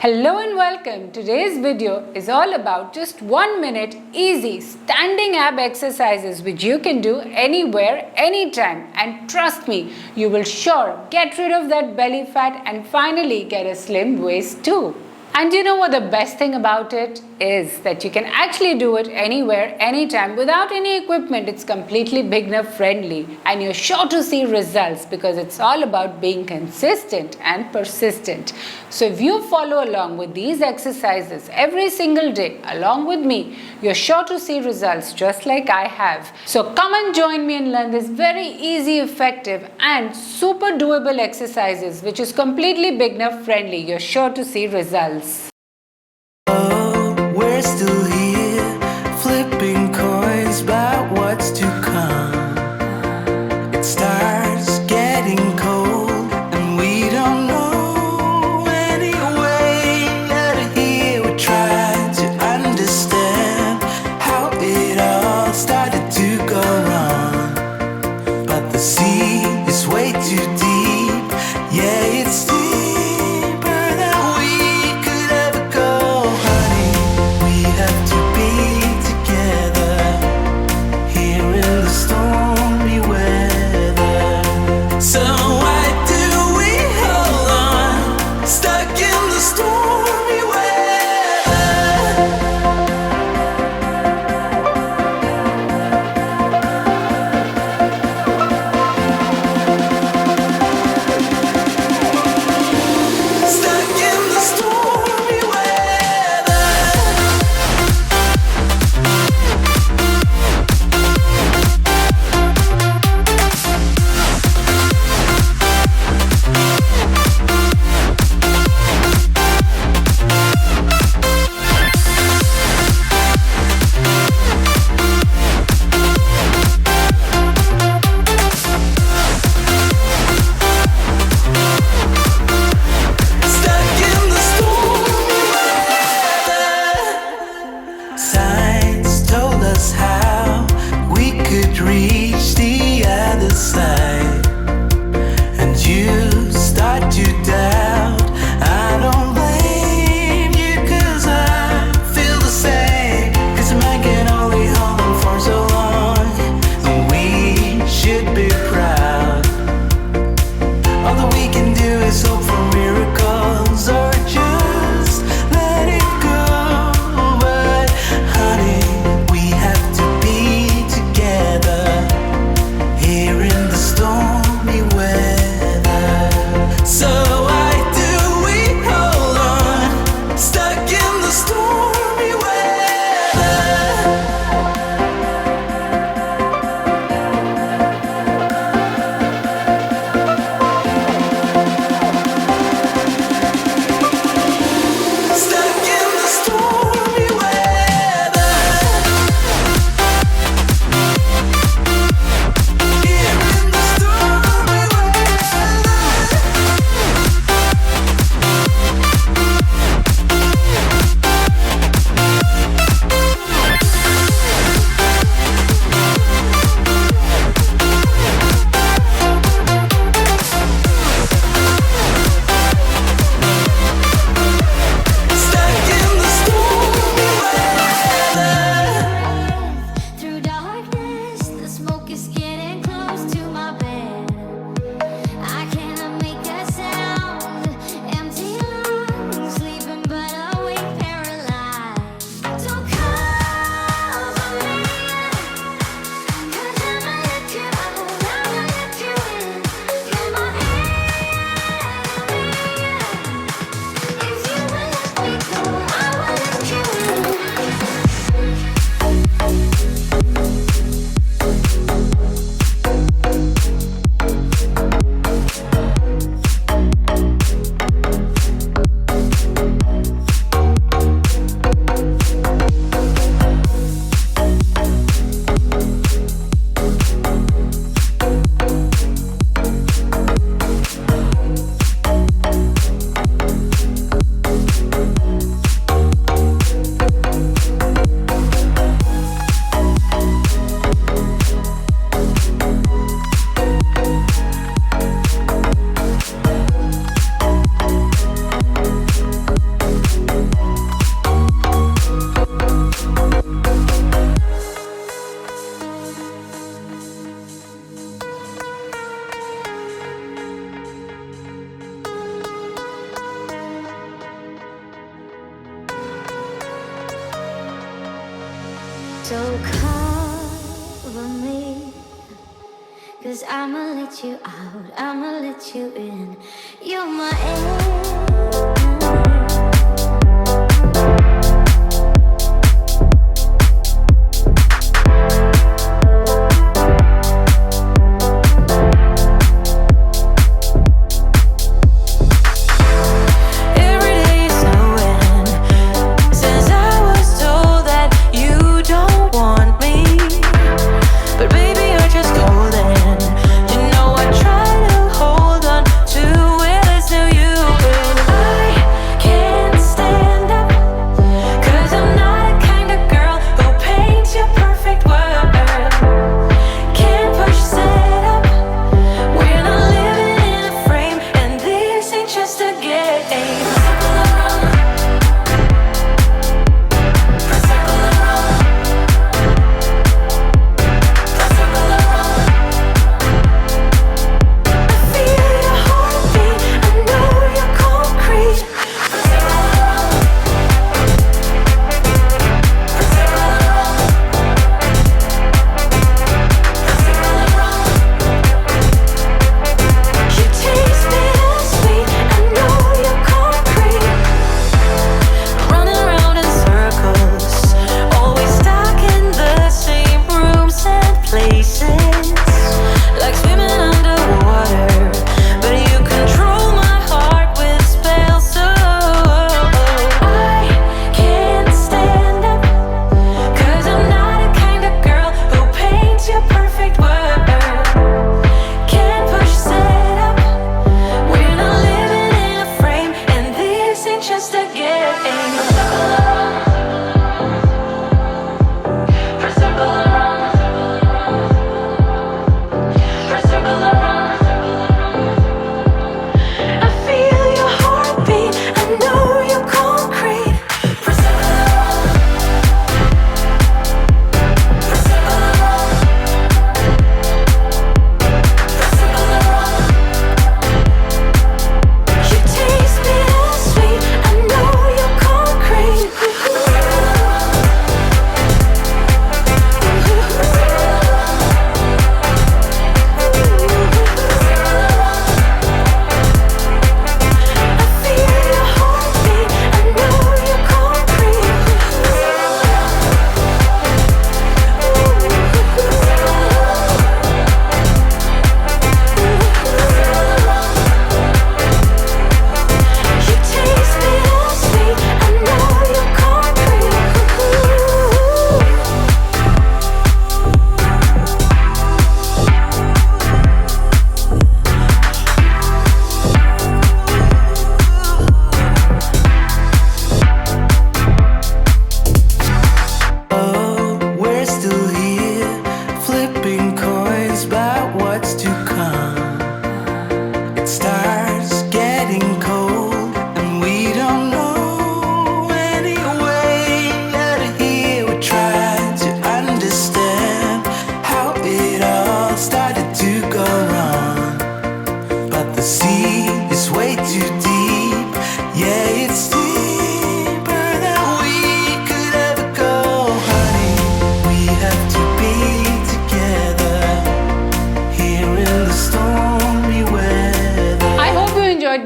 Hello and welcome. Today's video is all about just 1 minute easy standing ab exercises which you can do anywhere, anytime, and trust me, you will sure get rid of that belly fat and finally get a slim waist too. And you know what the best thing about it is? That you can actually do it anywhere, anytime without any equipment. It's completely beginner friendly and you're sure to see results because it's all about being consistent and persistent. So if you follow along with these exercises every single day along with me, you're sure to see results just like I have. So come and join me and learn this very easy, effective and super doable exercises which is completely beginner friendly. You're sure to see results. We're still here, flipping coins about what's to come. It starts getting cold, and we don't know any way out of here. We're trying to understand how it all started to go wrong. But the sea is way too deep, yeah, it's deeper than we could ever So cover me, 'cause I'ma let you out, I'ma let you in. You're my air.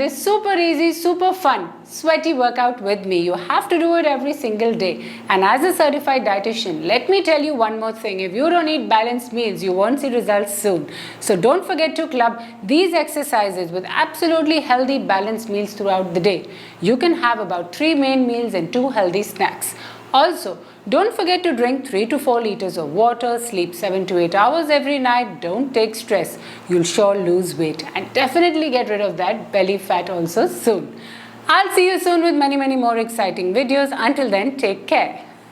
this super easy, super fun, sweaty workout with me. You have to do it every single day. And as a certified dietitian, let me tell you one more thing. If you don't eat balanced meals, you won't see results soon. So don't forget to club these exercises with absolutely healthy balanced meals throughout the day. You can have about 3 main meals and 2 healthy snacks. Also, don't forget to drink 3 to 4 liters of water, sleep 7 to 8 hours every night, don't take stress. You'll sure lose weight and definitely get rid of that belly fat also soon. I'll see you soon with many more exciting videos. Until then, take care.